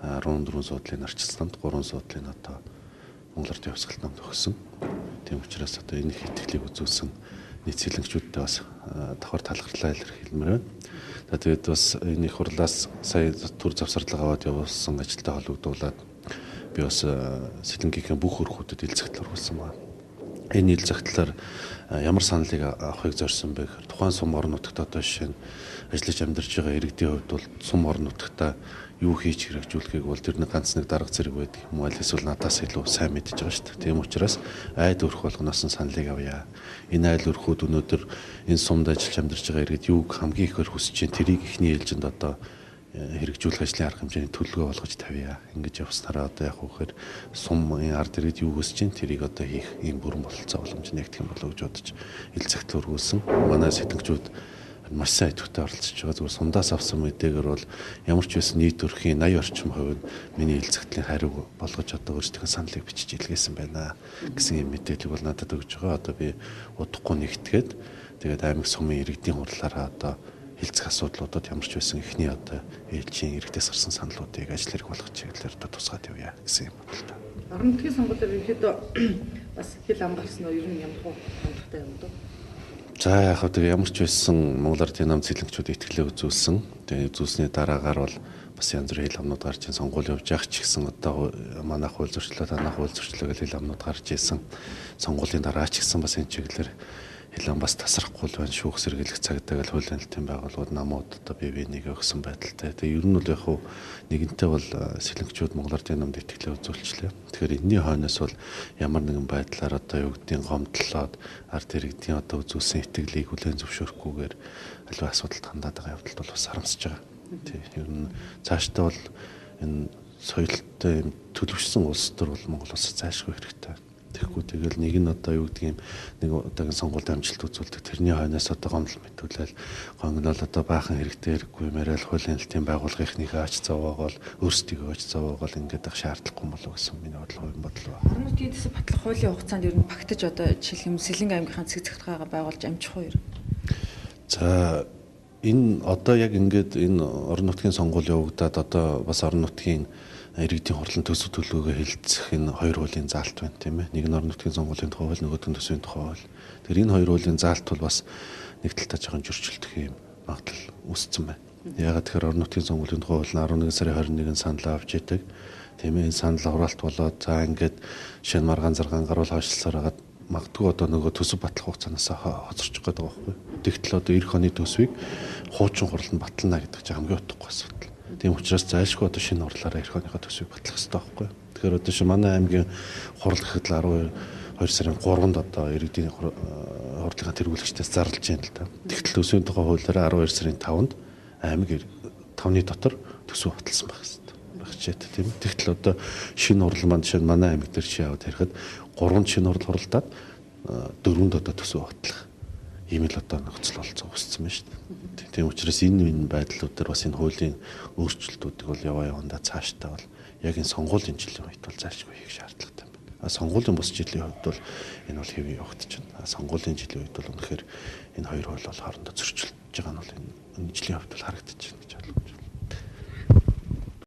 14 суудлын арчилсанд 3 суудлын одоо Монгол Ардын хувьсгалт намд өгсөн. Тийм учраас одоо энэ их итгэлийг үзүүлсэн нийт сэлэнгчүүдтэй бас давхар талархлаа илэрхийлмээр байна. Тэгээд бас энэ их хурлаас сая төр завсарлага аваад явуулсан ажилтай холбогдуулаад би бас сэлэнгийн бүх өрхүүдэд ил захидал оруулсан байна. Энэ ил захидлаар ямар саналыг авахыг зорьсон бэ гэхээр тухайн сум орон нутагт одоо жишээ нь ажиллаж амьдарч байгаа иргэдийн хувьд бол сум орон нутагта юу хийж хэрэгжүүлэхийг бол тэр нэг ганц нэг дарга зэрэг байдаг юм уу, аль эсвэл надаас илүү сайн мэдж байгаа шүү дээ. Тийм учраас айд өрх болгоноос нь саналыг авъя. Энэ айл өрхүүд өнөөдөр энэ сумд ажиллаж амьдарч байгаа иргэд юуг хамгийн ихээр хүсэж чинь тэрийг ихний ээлжинд одоо хэрэгжүүлэх ажлын арга хэмжээний төлөвлөгөө болгож тавья. Ингэж явснараа одоо яг үхээр сумын ард иргэд юу хүсэж чинь тэрийг одоо хийх ийм бүрэн бололцоо боломж нэгтгэх юм болов гэж бодож ил захидал өргүүлсэн. Манай сэтгчүүд маш сайн идэвхтэй оролцож байгаа. Зүгээр сумдаас авсан мэдээгээр бол ямар ч байсан нийт өрхийн 80 орчим хувь нь миний ил захидлын хариу болгож одоо өөрсдийнхөө саналыг бичиж илгээсэн байна гэсэн юм мэдээлэл бол надад өгж байгаа. Одоо би удахгүй нэгтгээд тэгээд аймаг сумын иргэдийн хурлаараа одоо хилцэх асуудлуудад ямар ч байсан ихний одоо ээлжийн иргэдээс гарсан саналуудыг ажил хэрэг болгох чиглэлээр одоо тусгаад явъя гэсэн юм байна л да. Орон нутгийн сонгуулиар ерөөдөө бас хил амгарсан нь ер нь ямар хандлагатай юм дөө. За яг хөө ямар ч байсан Монгол Ардын намд сэлэнгчүүд итгэлээ үзүүлсэн. Тэгээд үзүүлсний дараагаар бол бас янз бүрийн хил амнууд гарч ийн сонгуул явж явах ч гэсэн одоо манайх хууль зөрчлөө танах хууль зөрчлөө гэх хил амнууд гарч ийсэн. Сонгуулийн дараа ч гэсэн бас энэ чиглэлээр хил ам бас тасрахгүй л байна. Шүүх сэргийлэх цагтаа гэл хуулийн хэлтийн байгууллагууд намууд одоо бие биенийг өгсөн байдалтай. Тэгээд ер нь бол яг хөө нэгэнтээ бол сэлэнгчүүд Монгол Ардын намд итгэлээ үзүүлчлээ. Тэгэхээр энэний хойноос бол ямар нэгэн байдлаар одоо юу гэдгийг гомдлоод ард иргэдийн одоо үзүүлсэн итгэлийг хүлээн зөвшөөрөхгүйгээр аливаа асуудалд хандаад байгаа явдал бол бас харамсаж байгаа. Тийм ер нь цаашдаа бол энэ соёлтой юм төлөвшсөн улс төр бол Монгол улс заашгүй хэрэгтэй. Тэгэхгүй тэгэл нэг нь одоо юу гэдгийг нэг удаагийн сонгуульд амжилт үзүүлдэг. Тэрний хойноос одоо гомдол мэтүүлэл гонгнол одоо баахан хэрэгтэй хэрэггүй мэрэл хуулийн хэлтийн байгууллагынхнийхээ ач зовоогоо өөрсдийгөө ач зовоогоо ингээд ах шаардлагагүй болов гэсэн миний бодол байна. Орон нутгийн дэс батлах хуулийн хугацаанд ер нь багтаж одоо жишээлх юм Сэлэнг аймгийнхаа цэг захиргаагаа байгуулж амжих уу ер. За энэ одоо яг ингээд энэ орон нутгийн сонгуул явагдаад одоо бас орон нутгийн иргэдийн хурлын төсөв төлөвлөгөө хэлэлцэх энэ хоёр хуулийн заалт байна тийм ээ. Нэг нь орон нутгийн сонгуулийн тухай хууль, нөгөөх нь төсвийн тухай хууль. Тэгэхээр энэ хоёр хуулийн заалт бол бас нэг талдаа жоохон зөрчилдөх юм магадлал үүссэн байна. Яагаад тэгэхээр орон нутгийн сонгуулийн тухай хууль нь 11 сарын 21-нд санал авч идэг. Тийм ээ, санал авраалт болоод за ингээд шинэ маргаан заргаан гаруул хойшлсаар хагаад магадгүй одоо нөгөө төсөв батлах хугацаанаас хоцорчих гээд байгаа байхгүй. Тэгтэл одоо эх оны төсвийг хуучин хурал нь батлана гэдэг чинь хамгийн утгагүй асуудал. Тийм учраас зайлшгүй одоо шинэ хурлаараа эх оныхоо төсвийг батлах хэрэгтэй байхгүй. Тэгэхээр одоо шинэ манай аймгийн хурал гэхэд л 12 сарын 3-нд одоо иргэдийн хурлынхаа тэргүүлэгчдээс зарлж байна л да. Тэгтэл төсвийн тухай хуулиараа 12 сарын 5-нд аймаг 5-ны дотор төсөв баталсан байх хэрэгтэй. Багчаад тийм. Тэгтэл одоо шинэ хурал маань жишээ нь манай аймаг дээр чи яваад ирэхэд 3 шинэ хурал хуралдаад 4-нд одоо төсөв батлах ийм л одоо нөхцөл болцоо үүссэн байна шүү дээ. Тийм учраас энэ байдлууд дээр бас энэ хуулийн өөрчлөлтүүдийг бол явандаа цаашдаа бол яг энэ сонгуулийн жилийн үед бол заашгүй хийх шаардлагатай байна. Сонгуулийн бус жилийн хувьд бол энэ бол хэвээ явагдаж байна. Сонгуулийн жилийн үед бол үнэхээр энэ хоёр хууль бол хоорондоо зөрчилдөж байгаа нь бол энэ жилийн хувьд бол харагдаж байна гэж бодлоо.